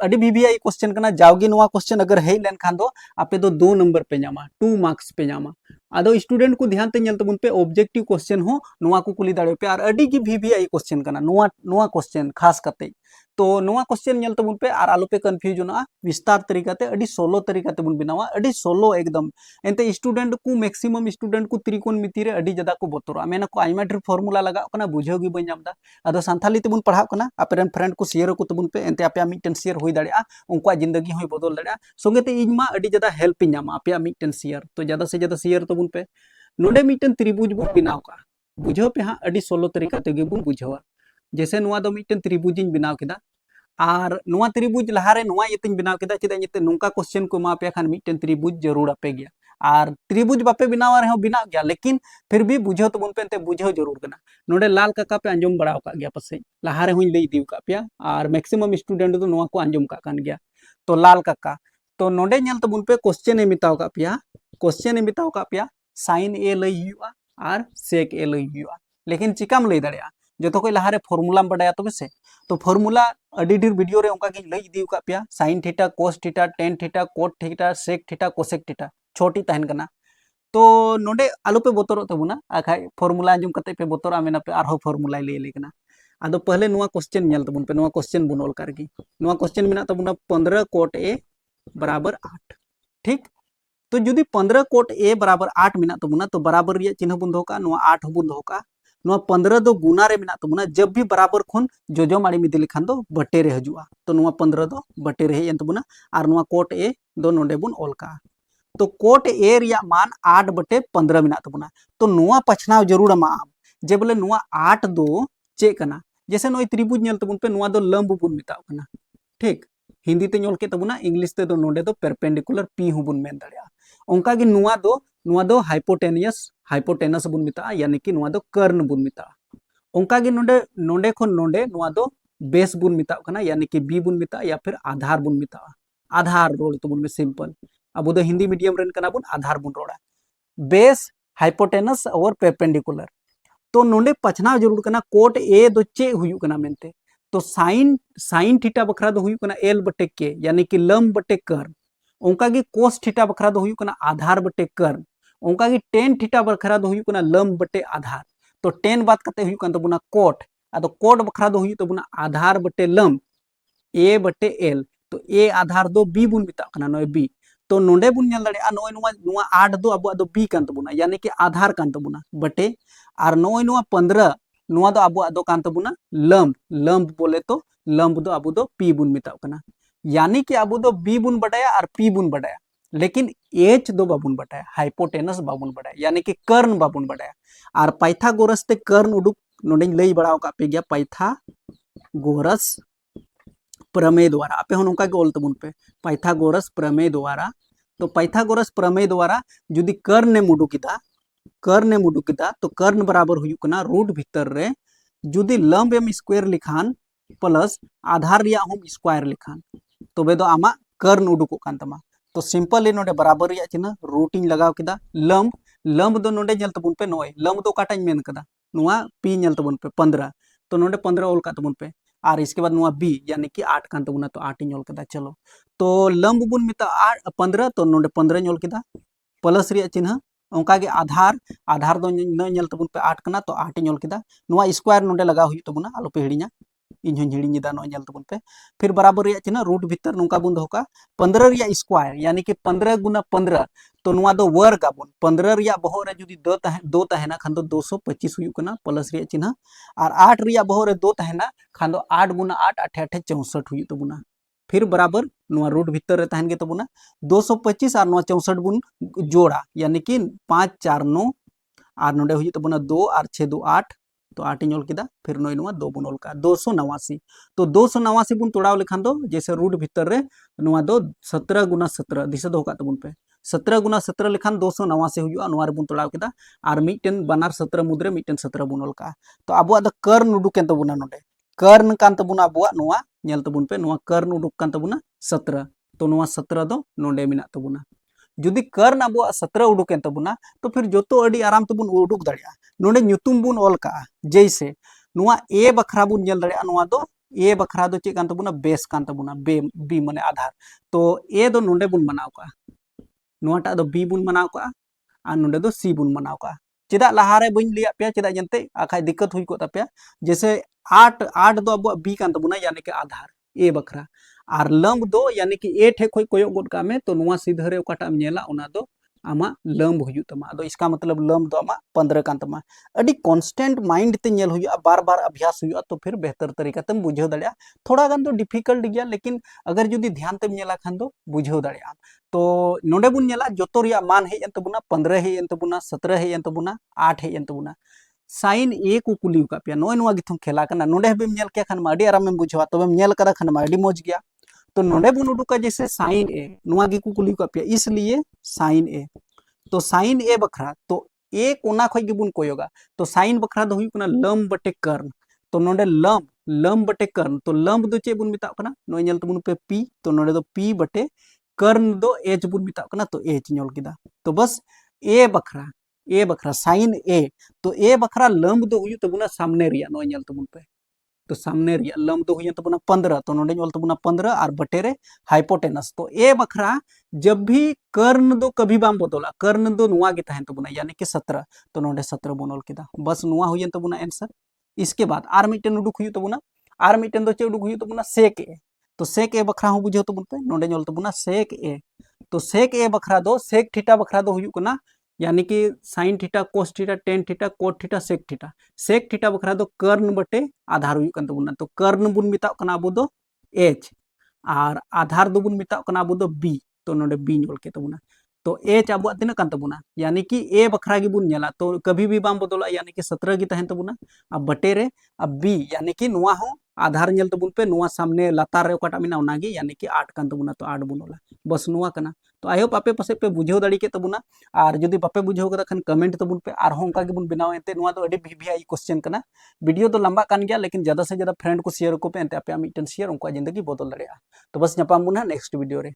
अड़ी VVI question कना जावगे नोआ क्वेश्चन अगर हेज लेन खान दो आपे दो 2 नंबर पे नामा 2 मार्क्स पे नामा आदो स्टूडेंट को ध्यान ते तबन पे ऑब्जेक्टिव क्वेश्चन हो नोआ को कुली दाड़े पे और अड़ी की वीवीआई क्वेश्चन कना नोआ क्वेश्चन खास करते तो नोआ क्वेश्चन तबन पे और आलो पे कन्फ्यूज होना विस्तार तरीका ते अड़ी सोलो तरीका ते बन बनावा अड़ी सोलो एकदम एनते स्टूडेंट को मैक्सिमम स्टूडेंट को त्रिकोणमिति रे अड़ी जदा को बतरा मेना को आइमा ढेर फॉर्मूला लगा कना बुझाव गी बन दा आदो सांथाली तेबन पढ़ाव कना आपेरन फ्रेंड को शेयर को तबन पे एनते आपे मिटन शेयर होई दाड़िया उनका जिंदगी होई बदल दाड़िया संगे ते इजमा अड़ी जदा हेल्प नामा आपे मिटन शेयर तो ज्यादा से ज्यादा शेयर तबन पे नोडे मिटन त्रिभुज बन बनाव का बुझाव पे हां अड़ी सोलो तरीका तेगे बन बुझावा जैसे नुआ दो मिटन त्रिभुज इन बनाव केदा और नुआ त्रिभुज लहारे नुआ इतिन बनाव केदा चेदा इते नुका क्वेश्चन को मा पे खान मिटन त्रिभुज जरूर आपे गया और त्रिभुज बापे बनाव रहे बिना गया लेकिन फिर भी बुझाव तबन पे एनते बुझाव जरूर कना नोडे लाल काका पे अंजम बड़ाव का गया पसे लहारे हुई लई दिव का पे और मैक्सिमम स्टूडेंट दो नुआ को अंजम का कान गया तो लाल काका तो नोडे नेल तबन पे क्वेश्चन ए मिताव का पे क्वेश्चन ए मिताव का पे साइन ए लई हुआ और सेक ए लई हुआ लेकिन चिकाम लई दाड़िया जो तो कोई लहारे फॉर्मूला बड़ाया तबे से तो फॉर्मूला अडी ढेर वीडियो रे उनका लई दिव का पे sine theta cos theta tan theta cot theta sec theta cosec theta छोटी तहन कना तो नोडे आलू पे बोतरो तबुना आखाय फॉर्मूला अंजुम कते पे बोतरा मेना पे आरो फॉर्मूला ले लेकना आदो पहले नुआ क्वेश्चन नेल तबुन पे नुआ क्वेश्चन बुन ऑल करगी नुआ क्वेश्चन मेना तबुना 15 कोट ए बराबर 8 ठीक तो जुदी 15 कोट ए बराबर 8 मेना तबुना तो बराबर रिया चिन्ह बुन दो का नुआ 8 बुन दो का नुआ 15 दो गुना रे मेना तबुना जब भी बराबर खन जोजो माड़ी मिदि लिखान दो बटे रे हजुआ तो नुआ 15 दो बटे रे हेन तबुना और नुआ कोट ए दो नोडे बुन ऑल का तो कोट ए रिया मान 8 बटे 15 मेना तबुना तो नुआ पछनाव जरूर मा जे बोले नुआ 8 दो चे कना जैसे नोय त्रिभुज नेल तबुन पे नुआ दो लंब बुन मिताव कना ठीक हिंदी ते नोल के तबुना इंग्लिश ते दो नोडे दो परपेंडिकुलर पी हु बुन मेन दाड़िया ओंका गे नुआ दो हाइपोटेनस बुन मिता यानी कि नुआ दो कर्ण बुन मिता ओंका गे नोडे नोडे खन नोडे नुआ दो बेस बुन मिता कना यानी कि बी बुन मिता या फिर आधार बुन मिता आधार रोड तबुन में सिंपल अब दो हिंदी मीडियम रेन कना बुन आधार बुन रोड़ा बेस हाइपोटेनस और परपेंडिकुलर तो नोडे पछना जरूर कना कोट ए दो चे हुयु कना मेनते तो साइन थीटा बखरा दो हुयु कना एल बटे के यानी कि लंब बटे कर्ण ओंका गे कोस थीटा बखरा दो हुयु कना आधार बटे कर्ण ओंका गे टेन थीटा बखरा दो हुयु कना लंब बटे आधार तो टेन बात कते हुयु कन तबुना कोट आदो कोट बखरा दो हुयु तबुना आधार बटे लंब ए बटे एल तो ए आधार दो बी बुन मिता कना नय बी तो नोडे बुन नेल दाड़े नोय नुआ 8 दो अब दो बी कान तबुना यानी कि आधार कान तबुना बटे और नोय नुआ 15 नुआ दो अब दो कान तबुना लंब बोले तो लंब दो अब दो पी बुन मिता कना यानी कि अब दो बी बुन बटाया और पी बुन बटाया लेकिन एच दो बाबुन बटाया हाइपोटेनस बाबुन बटाया यानी कि कर्ण बाबुन बटाया और पाइथागोरस ते कर्ण उडुक नोडे लई बड़ाव का पे गया पाइथागोरस प्रमेय द्वारा आपे हन उनका के ओल तबुन पे पाइथागोरस प्रमेय द्वारा तो पाइथागोरस प्रमेय द्वारा जुदी कर्ण ने मुडुकिदा तो कर्ण बराबर हुयु कना रूट भीतर रे जुदी लंब एम स्क्वायर लिखान प्लस आधार रिया हम स्क्वायर लिखान तबे दो आमा कर्ण उडुको कान तमा तो सिंपल नोडे बराबर रिया चिन्ह रूटिंग लगाव केदा लंब दो नोडे नेल तबुन पे नोय लंब दो काटाñ मेन कदा नुआ पी नेल तबुन पे 15 तो नोडे 15 ओल का तबुन पे और इसके बाद नुआ बी यानी कि 8 कान तबुना तो 8 ओल केदा चलो तो लंब बुन मिता 15 तो नोडे 15 ओल केदा प्लस रिया चिन्ह ओंका गे आधार दो नेल तबुन पे 8 कना तो 8 ओल केदा नुआ स्क्वायर नोडे लगाव हुयु तबुना आलो पे हिड़िया इन हन हिड़िदा नो नेल तबुन पे फिर बराबर रिया चिन्ह रूट भीतर नुका बुन दोका 15 रिया स्क्वायर यानी कि 15 गुना 15 तो नुआ दो वर्ग आबुन 15 रिया बहो रे जुदी दो तहना खान दो 225 हुयु कना प्लस रिया चिन्ह और 8 रिया बहो रे दो तहना खान दो 8 गुना 8 8 8 64 हुयु तबुना फिर बराबर नुआ रूट भीतर रे तहन गे तबुना 225 और नुआ 64 बुन जोड़ा यानी कि 5 4 9 और नोडे हुयु तबुना 2 और 6 2 8 तो 8 ओल केदा फिर नोय नुआ 2 बुन ओल का 289 तो 289 बुन तोड़ाव लेखान दो जैसे रूट भीतर रे नुआ दो 17 गुना 17 दिशा दो का तबुन पे 17 गुना 17 लेखान 289 हुयु नुआ रे बुन तोड़ाव केदा और मिटन बनार 17 मुद्रे मिटन 17 बुन ओल का तो अबुआ द कर्ण उडुकेन तबुना नोडे कर्ण कान तबुना अबुआ नुआ नेल तबुन पे नुआ कर्ण उडुक कान तबुना 17 तो नुआ 17 दो नोडे मिना तबुना जुदी कर्ण अब 17 उडुकेन तबुना तो फिर जो अड़ी आराम तबुन उडुक दाड़िया नोडे ᱧᱩᱛᱩᱢ बुन ऑल का जैसे नुआ ए बखरा बुन नेल दाड़िया नुआ दो ए बखरा दो चे कान तबुना बेस कान तबुना बी माने आधार तो ए दो नोंडे बुन बनाव का नोटा दो बी बुन बनाव का और नोंडे दो सी बुन बनाव का चेदा लहारे बइन लिया पे चेदा जनते आखाय दिक्कत हुई को तपया जैसे 8 8 दो अब बी कान तबुना यानी कि आधार ए बखरा और लंब दो यानी कि ए ठे खोय कोयो गोड का में तो नुआ सीधा रे ओकाटा नेला उना दो आमा लंब हुयु तमा अदो इसका मतलब लंब दो आमा 15 कान तमा अडी कांस्टेंट माइंड ते नेल हुयु बार बार अभ्यास हुयु तो फिर बेहतर तरीका तम बुझो दड़िया थोड़ा गान तो डिफिकल्ट गया लेकिन अगर जुदी ध्यान ते नेला खान दो बुझो दड़िया तो नोंडे बुन नेला जोतो रिया मान हे एन तबुना 15 हे एन तबुना 17 हे एन तबुना 8 हे एन तबुना साइन ए को कुली का पे नोय नोवा गिथुम खेला कना नोंडे बेम नेल के खान मा अडी आराम में बुझवा तबेम नेल कदा खान मा अडी मौज गया तो नोंडे बुन उडुका जैसे साइन ए नोवा गी को कुली का पे इसलिए साइन ए तो साइन ए बखरा तो ए कोना खय गिबुन कोयोगा तो साइन बखरा दो हुई कना लंब बटे कर्ण तो नोंडे लंब बटे कर्ण तो लंब दो चे बुन मिता कना नोय नेल तबुन पे पी तो नोंडे दो पी बटे कर्ण दो एच बुन मिता कना तो एच नेल किदा तो बस ए बखरा साइन ए तो ए बखरा लंब दो हुई तबुना सामने रिया नोय नेल तबुन पे तो सामने रिया लंब दो हुई तबुना 15 तो नोंडे नेल तबुना 15 और बटे रे हाइपोटेनस तो ए बखरा जब भी कर्ण दो कभी बाम बदला कर्ण दो नुआ गे तहन तबुना यानी कि 17 तो नोंडे 17 बनल किदा बस नुआ हुई तबुना आंसर इसके बाद आर मिटन उडुक हुई तबुना आर मिटन दो चे उडुक हुई तबुना सेक ए तो सेक ए बखरा हो बुझो तबुन पे नोंडे नेल तबुना सेक ए तो सेक ए बखरा दो सेक थीटा बखरा दो हुई कना यानी कि sine theta cos theta tan theta cot theta sec theta बखरा दो कर्ण बटे आधार हुई कन तबुना तो कर्ण बुन मिता कना अबो दो एच और आधार दो बुन मिता कना अबो दो बी तो नोंडे बी नेल के तबुना तो एच अब तीना कान तबुना यानी कि ए बखरा गी बुन नेला तो कभी भी बाम बदला यानी कि 17 गी तहन तबुना अब बटे रे अब बी यानी कि नुआ हो आधार नेल तबुन पे नुआ सामने लातार रे ओकाटा मिना ओनागी यानी कि 8 कान तबुना तो 8 बुनोला बस नुआ कना तो आई होप आपे पासे पे बुझो दाड़ी के तबुना और जदि बापे बुझो कदा खान कमेंट तबुन पे और होंका गे बुन बनाव एते नुआ तो अडी भिभिआई क्वेश्चन कना वीडियो तो लंबा कान गया लेकिन ज्यादा से ज्यादा फ्रेंड को शेयर को पे एते आपे मिटन शेयर उनका जिंदगी बदल दाड़िया तो बस नपाम बुना नेक्स्ट वीडियो रे।